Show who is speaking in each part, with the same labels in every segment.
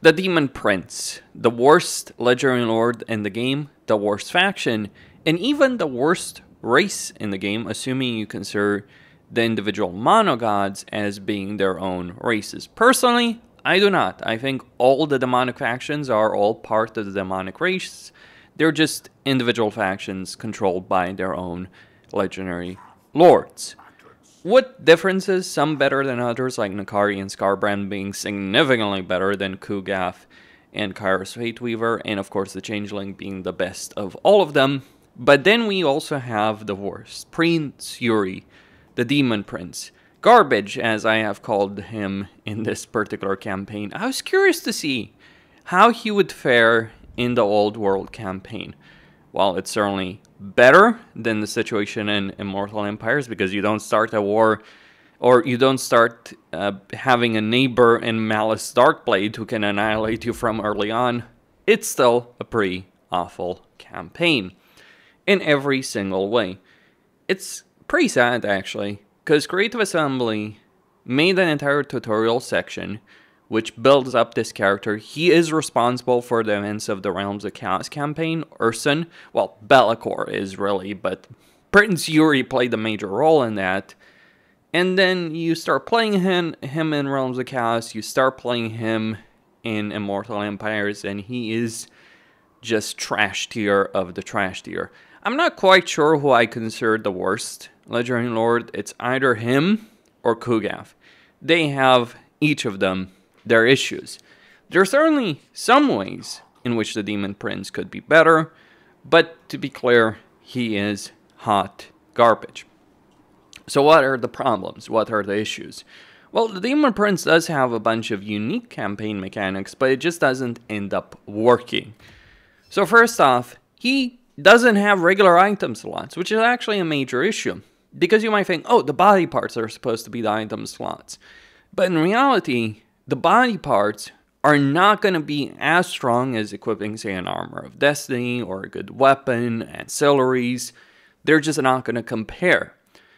Speaker 1: The Demon Prince, the worst legendary lord in the game, the worst faction, and even the worst race in the game, assuming you consider the individual monogods as being their own races. Personally, I do not. I think all the demonic factions are all part of the demonic race. They're just individual factions controlled by their own legendary lords. What differences? Some better than others, like Nakari and Scarbrand being significantly better than Kugath and Kairos Fateweaver, and of course the Changeling being the best of all of them. But then we also have the worst, Prince Yuri, the Demon Prince. Garbage, as I have called him in this particular campaign. I was curious to see how he would fare in the Old World campaign. Well, it's certainly better than the situation in Immortal Empires, because you don't start a war, or you don't start having a neighbor in Malice Darkblade who can annihilate you from early on. It's still a pretty awful campaign in every single way. It's pretty sad, actually, because Creative Assembly made an entire tutorial section which builds up this character. He is responsible for the events of the Realms of Chaos campaign. Urson, well, Be'lakor is really, but Prince Yuri played a major role in that. And then you start playing him in Realms of Chaos, you start playing him in Immortal Empires, and he is just trash tier of the trash tier. I'm not quite sure who I consider the worst legendary lord. It's either him or Kugath. They have, each of them, their issues. There are certainly some ways in which the Demon Prince could be better, but to be clear, he is hot garbage. So what are the problems? What are the issues? Well, the Demon Prince does have a bunch of unique campaign mechanics, but it just doesn't end up working. So first off, he doesn't have regular item slots, which is actually a major issue. Because you might think, oh, the body parts are supposed to be the item slots. But in reality, the body parts are not going to be as strong as equipping, say, an Armor of Destiny or a good weapon, ancillaries. They're just not going to compare.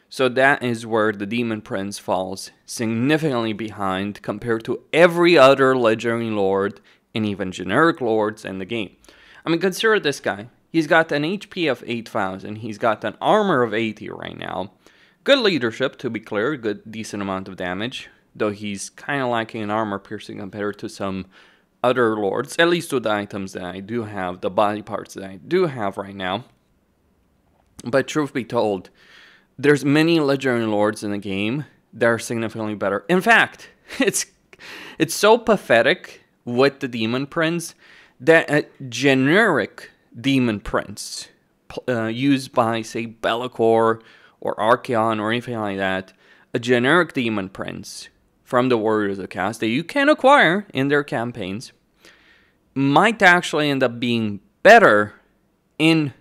Speaker 1: So that is where the Demon Prince falls significantly behind compared to every other legendary lord and even generic lords in the game. I mean, consider this guy. He's got an HP of 8,000. He's got an armor of 80 right now. Good leadership, to be clear. Good, decent amount of damage. Though he's kind of lacking in armor piercing compared to some other lords. At least with the items that I do have. The body parts that I do have right now. But truth be told, there's many legendary lords in the game that are significantly better. In fact, it's so pathetic with the Demon Prince that a generic Demon Prince used by, say, Be'lakor or Archaon or anything like that, a generic Demon Prince from the Warriors of Chaos that you can acquire in their campaigns might actually end up being better in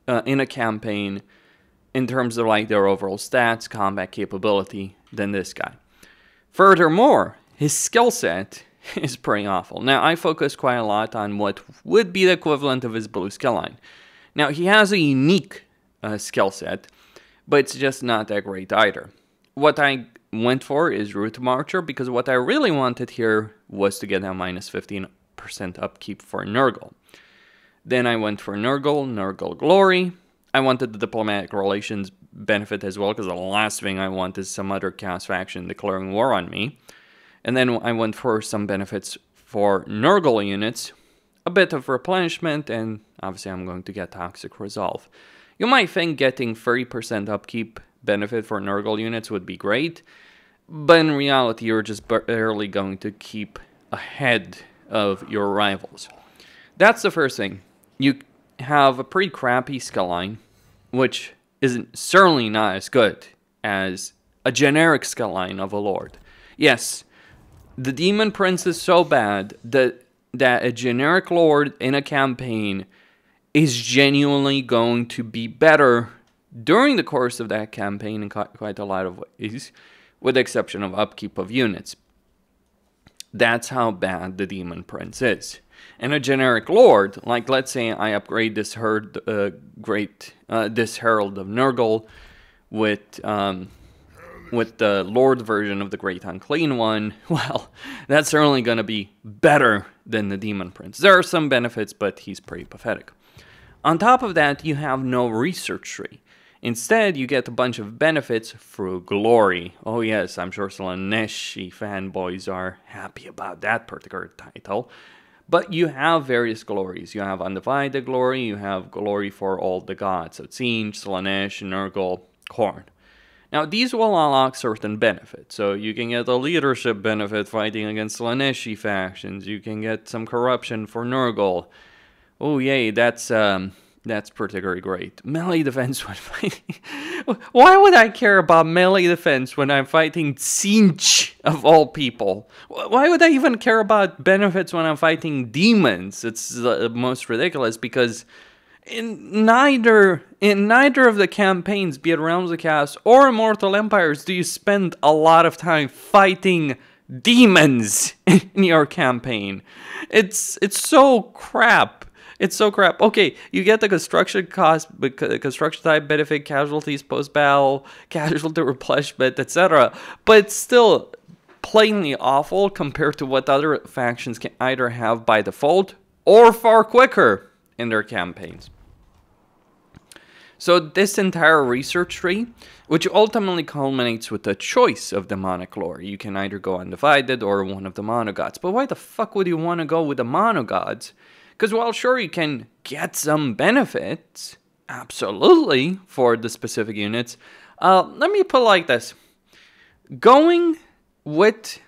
Speaker 1: a campaign in terms of like their overall stats, combat capability than this guy. Furthermore, his skill set is pretty awful. Now, I focus quite a lot on what would be the equivalent of his blue skill line. Now, he has a unique skill set, but it's just not that great either. What I went for is Root Marcher, because what I really wanted here was to get a minus 15% upkeep for Nurgle. Then I went for Nurgle Glory. I wanted the Diplomatic Relations benefit as well, because the last thing I want is some other Chaos faction declaring war on me. And then I went for some benefits for Nurgle units, a bit of replenishment, and obviously I'm going to get Toxic Resolve. You might think getting 30% upkeep benefit for Nurgle units would be great, but in reality you're just barely going to keep ahead of your rivals. That's the first thing. You have a pretty crappy skill line, which isn't certainly not as good as a generic skill line of a lord. Yes, the Demon Prince is so bad that a generic lord in a campaign is genuinely going to be better during the course of that campaign in quite a lot of ways, with the exception of upkeep of units. That's how bad the Demon Prince is. And a generic lord, like let's say I upgrade this Herald of Nurgle with with the Lord version of the Great Unclean One, well, that's certainly going to be better than the Demon Prince. There are some benefits, but he's pretty pathetic. On top of that, you have no research tree. Instead, you get a bunch of benefits through glory. Oh yes, I'm sure Slaaneshi fanboys are happy about that particular title. But you have various glories. You have Undivided Glory, you have glory for all the gods. So Tzeentch, Slaanesh, Nurgle, Khorne. Now, these will unlock certain benefits. So you can get a leadership benefit fighting against Slaaneshi factions. You can get some corruption for Nurgle. Oh yay, that's particularly great. Melee defense when fighting... Why would I care about melee defense when I'm fighting Tzeentch, of all people? Why would I even care about benefits when I'm fighting demons? It's the most ridiculous, because in neither of the campaigns, be it Realms of Chaos or Immortal Empires, do you spend a lot of time fighting demons in your campaign. It's so crap. It's so crap. Okay, you get the construction cost, construction type benefit, casualties post-battle, casualty replenishment, etc. But it's still plainly awful compared to what other factions can either have by default or far quicker in their campaigns. So this entire research tree, which ultimately culminates with the choice of demonic lore. You can either go Undivided or one of the monogods. But why the fuck would you want to go with the monogods? Because while sure you can get some benefits, absolutely, for the specific units, let me put it like this. Going with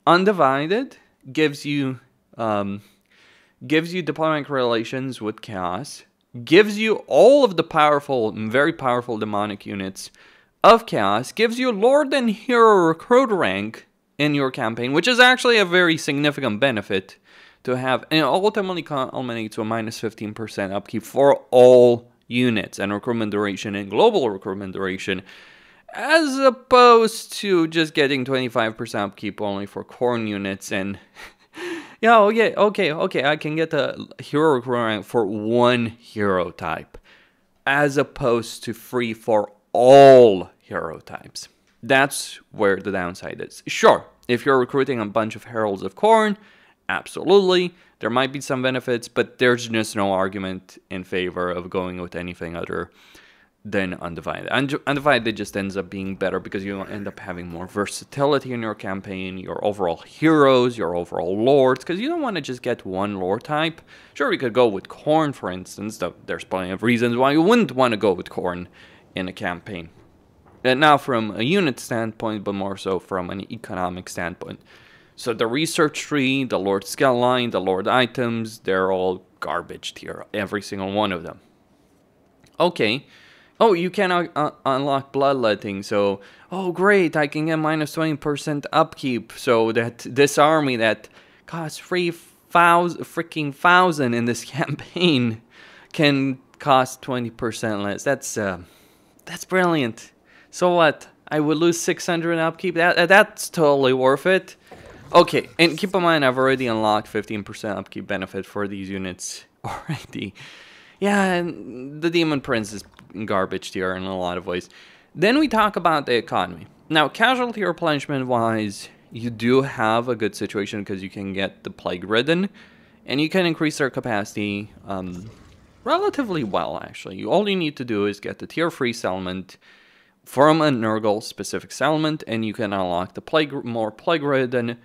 Speaker 1: Undivided gives you diplomatic relations with Chaos, gives you all of the powerful, very powerful demonic units of Chaos, gives you Lord and Hero recruit rank in your campaign, which is actually a very significant benefit to have, and it ultimately culminates to a minus 15% upkeep for all units and recruitment duration and global recruitment duration, as opposed to just getting 25% upkeep only for Khorne units. And yeah, okay, I can get a hero recruitment rank for one hero type, as opposed to free for all hero types. That's where the downside is. Sure, if you're recruiting a bunch of Heralds of Khorne, absolutely, there might be some benefits, but there's just no argument in favor of going with anything other than Undivided. Undivided just ends up being better because you end up having more versatility in your campaign, your overall heroes, your overall lords, because you don't want to just get one lord type. Sure, we could go with Khorne, for instance. There's plenty of reasons why you wouldn't want to go with Khorne in a campaign. And now from a unit standpoint, but more so from an economic standpoint. So the research tree, the Lord skill line, the Lord items, they're all garbage tier, every single one of them. Okay. Oh, you can unlock bloodletting, so, oh great, I can get minus 20% upkeep, so that this army that costs 3,000 in this campaign can cost 20% less. That's brilliant. So what? I would lose 600 upkeep? That's totally worth it. Okay, and keep in mind, I've already unlocked 15% upkeep benefit for these units already. Yeah, and the Demon Prince is garbage tier in a lot of ways. Then we talk about the economy. Now, casualty replenishment-wise, you do have a good situation because you can get the Plague-Ridden, and you can increase their capacity relatively well, actually. All you need to do is get the tier 3 settlement from a Nurgle-specific settlement, and you can unlock the more Plague-Ridden.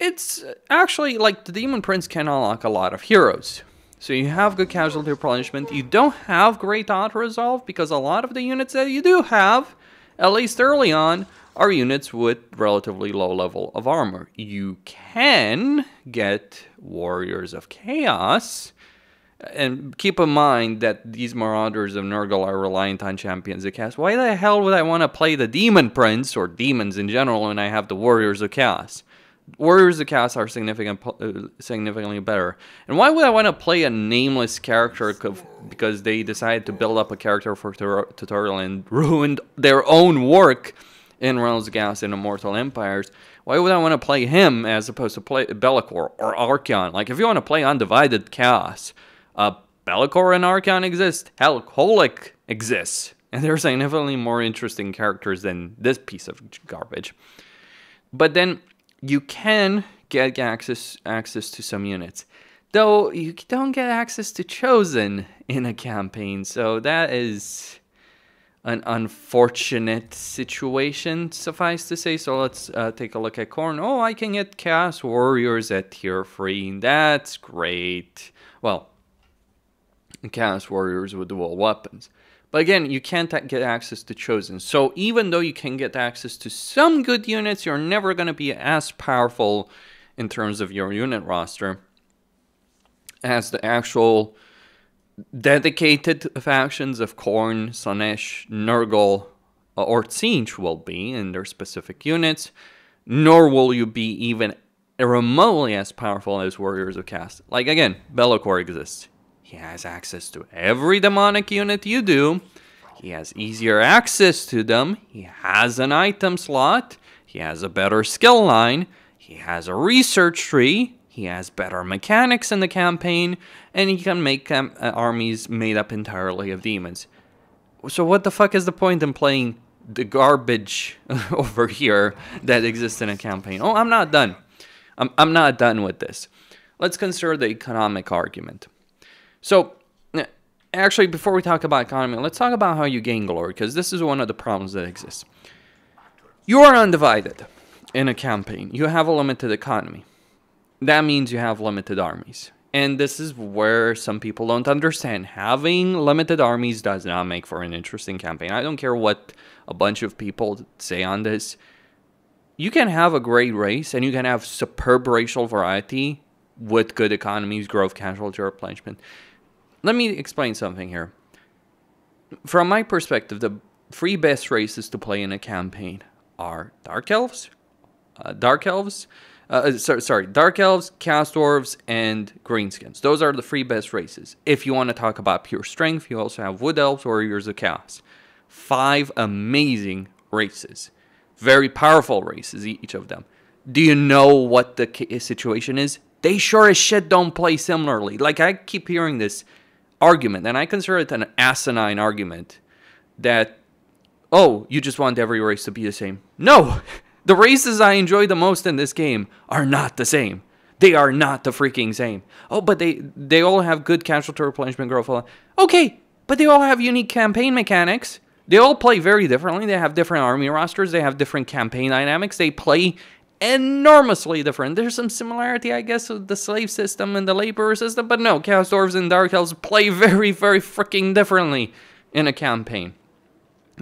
Speaker 1: It's actually, like, the Demon Prince can unlock a lot of heroes. So you have good casualty replenishment. You don't have great auto-resolve because a lot of the units that you do have, at least early on, are units with relatively low level of armor. You can get Warriors of Chaos, and keep in mind that these Marauders of Nurgle are reliant on Champions of Chaos. Why the hell would I want to play the Demon Prince, or demons in general, when I have the Warriors of Chaos? Warriors of Chaos are significantly better. And why would I want to play a nameless character because they decided to build up a character for tutorial and ruined their own work in Realms of Chaos and Immortal Empires? Why would I want to play him as opposed to play Be'lakor or Archaon? Like, if you want to play Undivided Chaos, Be'lakor and Archaon exist. Hell, Kolic exists. And they're significantly more interesting characters than this piece of garbage. But then you can get access to some units. Though you don't get access to Chosen in a campaign. So that is an unfortunate situation, suffice to say. So let's take a look at Khorne. Oh, I can get Chaos Warriors at tier 3. That's great. Well, Chaos Warriors with dual weapons. But again, you can't get access to Chosen. So even though you can get access to some good units, you're never going to be as powerful in terms of your unit roster as the actual dedicated factions of Khorne, Slaanesh, Nurgle, or Tzeentch will be in their specific units. Nor will you be even remotely as powerful as Warriors of Caste. Like again, Be'lakor exists. He has access to every demonic unit you do. He has easier access to them. He has an item slot. He has a better skill line. He has a research tree. He has better mechanics in the campaign. And he can make armies made up entirely of demons. So what the fuck is the point in playing the garbage over here that exists in a campaign? Oh, I'm not done. I'm not done with this. Let's consider the economic argument. So, actually, before we talk about economy, let's talk about how you gain glory, because this is one of the problems that exists. You are undivided in a campaign. You have a limited economy. That means you have limited armies. And this is where some people don't understand. Having limited armies does not make for an interesting campaign. I don't care what a bunch of people say on this. You can have a great race, and you can have superb racial variety with good economies, growth, casualty, replenishment. Let me explain something here. From my perspective, the three best races to play in a campaign are Dark Elves, Dark Elves, Chaos Dwarves, and Greenskins. Those are the three best races. If you want to talk about pure strength, you also have Wood Elves, Warriors of Chaos. 5 amazing races. Very powerful races, each of them. Do you know what the situation is? They sure as shit don't play similarly. Like, I keep hearing this argument, and I consider it an asinine argument, that, oh, you just want every race to be the same. No! The races I enjoy the most in this game are not the same. They are not the freaking same. Oh, but they all have good casualty replenishment growth. Okay, but they all have unique campaign mechanics. They all play very differently. They have different army rosters. They have different campaign dynamics. They play enormously different. There's some similarity, I guess, with the slave system and the laborer system, but no, Chaos Dwarves and Dark Elves play very, very freaking differently in a campaign.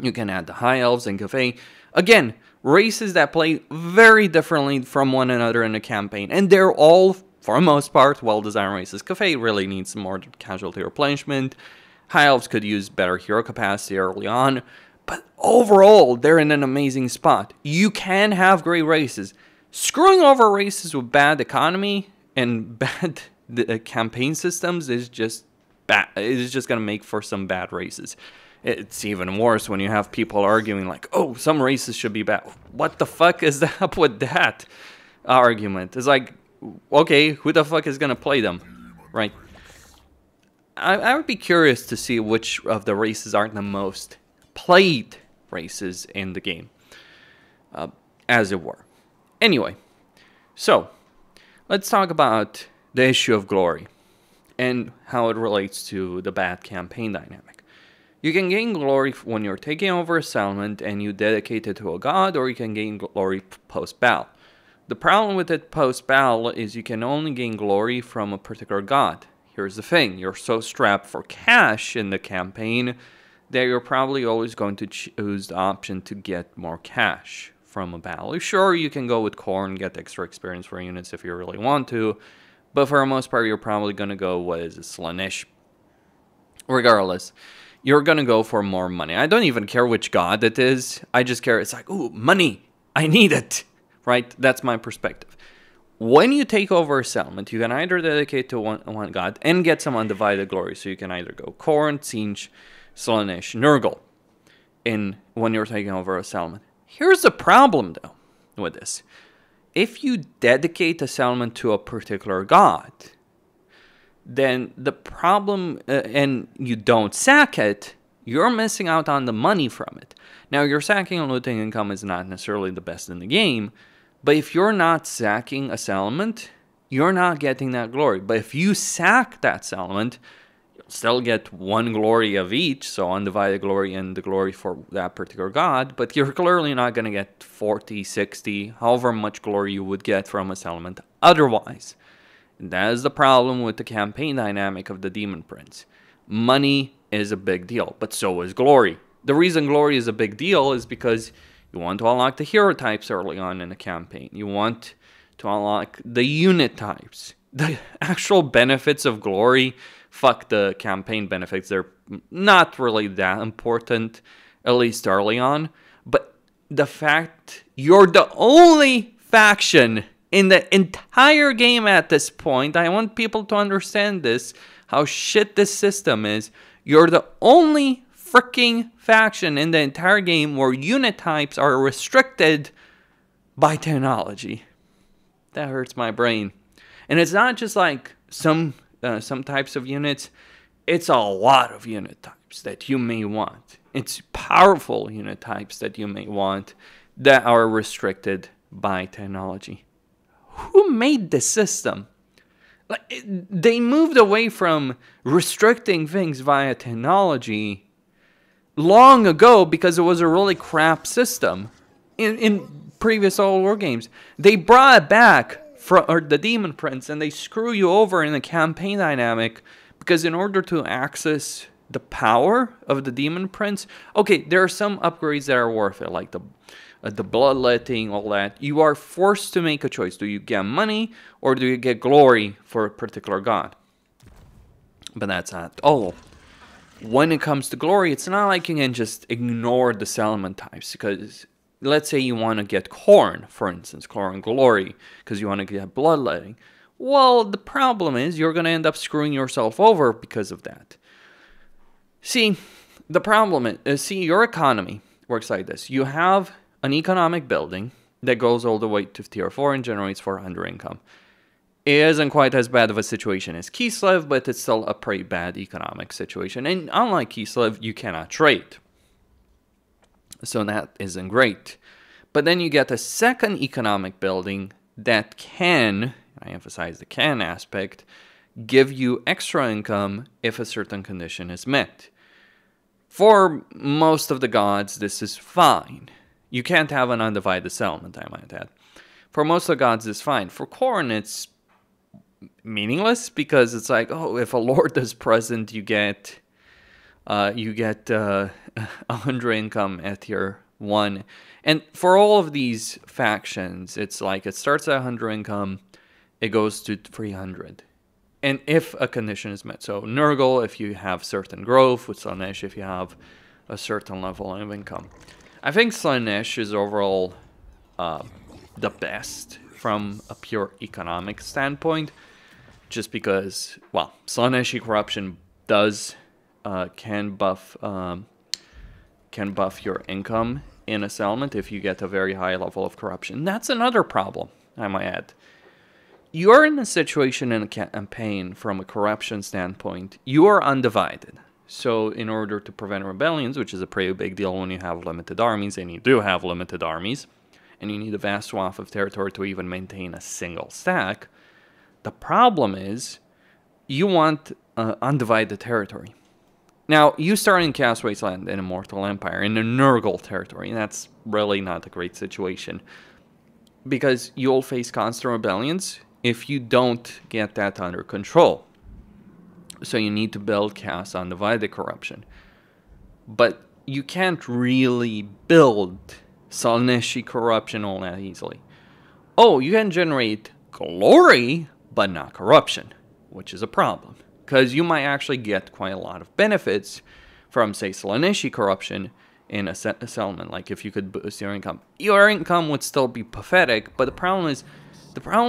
Speaker 1: You can add the High Elves and Cafe. Again, races that play very differently from one another in a campaign, and they're all, for the most part, well-designed races. Cafe really needs some more casualty replenishment. High Elves could use better hero capacity early on, but overall, they're in an amazing spot. You can have great races. Screwing over races with bad economy and bad campaign systems is just bad. It's just going to make for some bad races. It's even worse when you have people arguing like, oh, some races should be bad. What the fuck is up with that argument? It's like, okay, who the fuck is going to play them, right? I would be curious to see which of the races aren't the most played races in the game, as it were. Anyway, so let's talk about the issue of glory and how it relates to the bad campaign dynamic. You can gain glory when you're taking over a settlement and you dedicate it to a god, or you can gain glory post-battle. The problem with it post-battle is you can only gain glory from a particular god. Here's the thing, you're so strapped for cash in the campaign that you're probably always going to choose the option to get more cash from a battle. Sure, you can go with Khorne, get extra experience for units if you really want to, but for the most part, you're probably going to go, Slaanesh. Regardless, you're going to go for more money. I don't even care which god it is. I just care, it's like, ooh, money, I need it, right? That's my perspective. When you take over a settlement, you can either dedicate to one god and get some undivided glory. So you can either go Khorne, Tzeentch, Slaanesh, Nurgle when you're taking over a settlement. Here's the problem, though, with this. If you dedicate a settlement to a particular god, then the problem, and you don't sack it, you're missing out on the money from it. Now, your sacking and looting income is not necessarily the best in the game, but if you're not sacking a settlement, you're not getting that glory. But if you sack that settlement, you'll still get 1 glory of each, so undivided glory and the glory for that particular god, but you're clearly not going to get 40, 60, however much glory you would get from a settlement otherwise. And that is the problem with the campaign dynamic of the Demon Prince. Money is a big deal, but so is glory. The reason glory is a big deal is because you want to unlock the hero types early on in the campaign. You want to unlock the unit types. The actual benefits of glory, fuck the campaign benefits. They're not really that important, at least early on. But the fact you're the only faction in the entire game at this point, I want people to understand this, how shit this system is. You're the only freaking faction in the entire game where unit types are restricted by technology. That hurts my brain. And it's not just like some types of units. It's a lot of unit types that you may want. It's powerful unit types that you may want that are restricted by technology. Who made this system? Like, they moved away from restricting things via technology long ago because it was a really crap system in previous old war games. They brought it back for the Demon Prince and they screw you over in the campaign dynamic because in order to access the power of the Demon Prince, okay, there are some upgrades that are worth it, like the bloodletting, all that. You are forced to make a choice. Do you get money or do you get glory for a particular god? But that's not all. When it comes to glory, it's not like you can just ignore the settlement types. Because let's say you want to get corn, for instance, corn glory, because you want to get bloodletting. Well, the problem is you're going to end up screwing yourself over because of that. See, the problem is, your economy works like this. You have an economic building that goes all the way to tier 4 and generates 400 income. It isn't quite as bad of a situation as Kislev, but it's still a pretty bad economic situation. And unlike Kislev, you cannot trade. So that isn't great. But then you get a second economic building that can, I emphasize the can aspect, give you extra income if a certain condition is met. For most of the gods, this is fine. You can't have an undivided settlement, I might add. For most of the gods, it's fine. For Khorne, it's meaningless because it's like, oh, if a lord is present, you get 100 income at tier 1. And for all of these factions, it's like it starts at 100 income, it goes to 300. And if a condition is met, so Nurgle, if you have certain growth, with Slaanesh, if you have a certain level of income. I think Slaanesh is overall the best from a pure economic standpoint, just because, well, Slaaneshi corruption can buff your income in a settlement if you get a very high level of corruption. That's another problem, I might add. You're in a situation in a campaign from a corruption standpoint, you are undivided. So in order to prevent rebellions, which is a pretty big deal when you have limited armies, and you do have limited armies, and you need a vast swath of territory to even maintain a single stack, the problem is you want undivided territory. Now, you start in Chaos Wasteland and Immortal Empire in the Nurgle territory, and that's really not a great situation. Because you'll face constant rebellions if you don't get that under control. So you need to build Chaos Undivided Corruption. But you can't really build Slaaneshi Corruption all that easily. Oh, you can generate glory, but not corruption, which is a problem. Because you might actually get quite a lot of benefits from, say, Slaaneshi Corruption in a settlement. Like if you could boost your income would still be pathetic. But the problem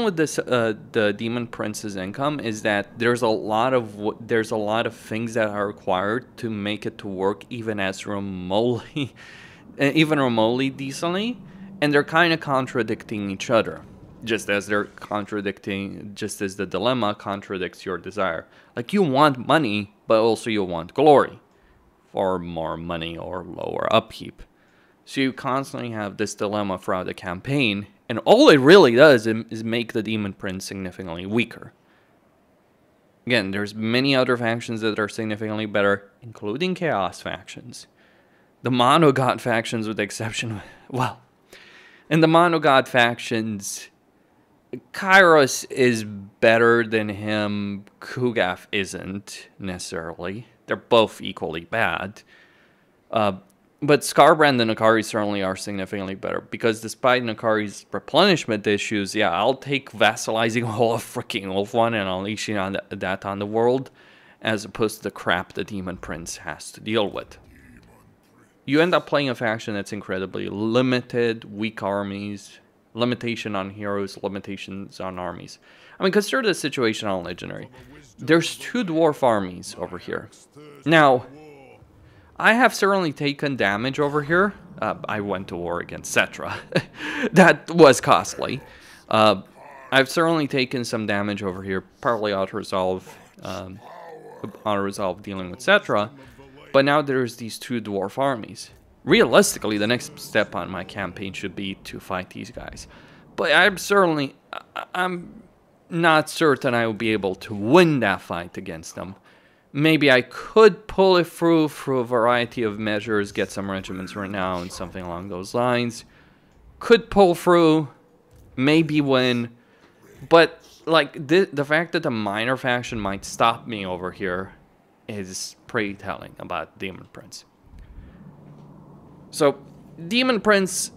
Speaker 1: with this, the Demon Prince's income is that there's a lot of things that are required to make it to work even remotely decently, and they're kind of contradicting each other. Just as the dilemma contradicts your desire. Like, you want money, but also you want glory. for more money or lower upkeep. So you constantly have this dilemma throughout the campaign, and all it really does is make the Demon Prince significantly weaker. Again, there's many other factions that are significantly better, including Chaos factions. The Monogod factions, with the exception, well, in the Monogod factions, Kairos is better than him. Kugaf isn't, necessarily. They're both equally bad. But Skarbrand and Akari certainly are significantly better, because despite Nakari's replenishment issues, yeah, I'll take vassalizing all of freaking Ulthuan and unleashing that on the world, as opposed to the crap the Demon Prince has to deal with. You end up playing a faction that's incredibly limited, weak armies, limitation on heroes, limitations on armies. I mean, consider the situation on Legendary. There's 2 dwarf armies over here. Now, I have certainly taken damage over here. I went to war against Cetra. That was costly. I've certainly taken some damage over here, partly auto-resolve dealing with Cetra. But now there's these 2 dwarf armies. Realistically, the next step on my campaign should be to fight these guys. But I'm not certain I will be able to win that fight against them. Maybe I could pull it through a variety of measures, get some regiments right now and something along those lines. Could pull through, maybe win. But like the fact that the minor faction might stop me over here is pretty telling about Demon Prince. So, Demon Prince,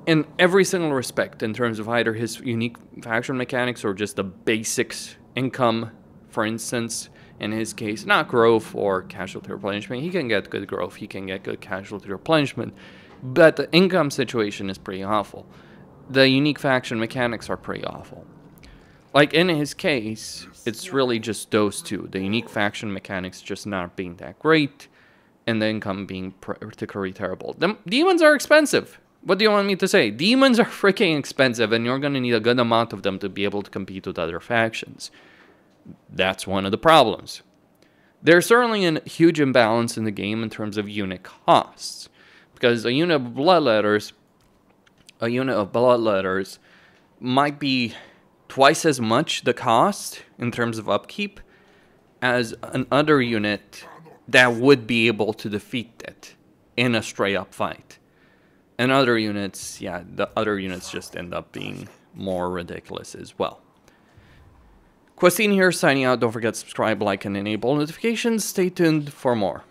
Speaker 1: in every single respect, in terms of either his unique faction mechanics or just the basics, income, for instance, in his case, not growth or casualty replenishment. He can get good growth, he can get good casualty replenishment, but the income situation is pretty awful. The unique faction mechanics are pretty awful. Like, in his case, it's really just those 2. The unique faction mechanics just not being that great, and the income being particularly terrible. Demons are expensive. What do you want me to say? Demons are freaking expensive, and you're going to need a good amount of them to be able to compete with other factions. That's one of the problems. There's certainly a huge imbalance in the game in terms of unit costs, because a unit of bloodletters might be twice as much the cost in terms of upkeep as another unit that would be able to defeat it in a straight up fight. And other units, yeah, the other units just end up being more ridiculous as well. Questine here, signing out. Don't forget to subscribe, like, and enable notifications. Stay tuned for more.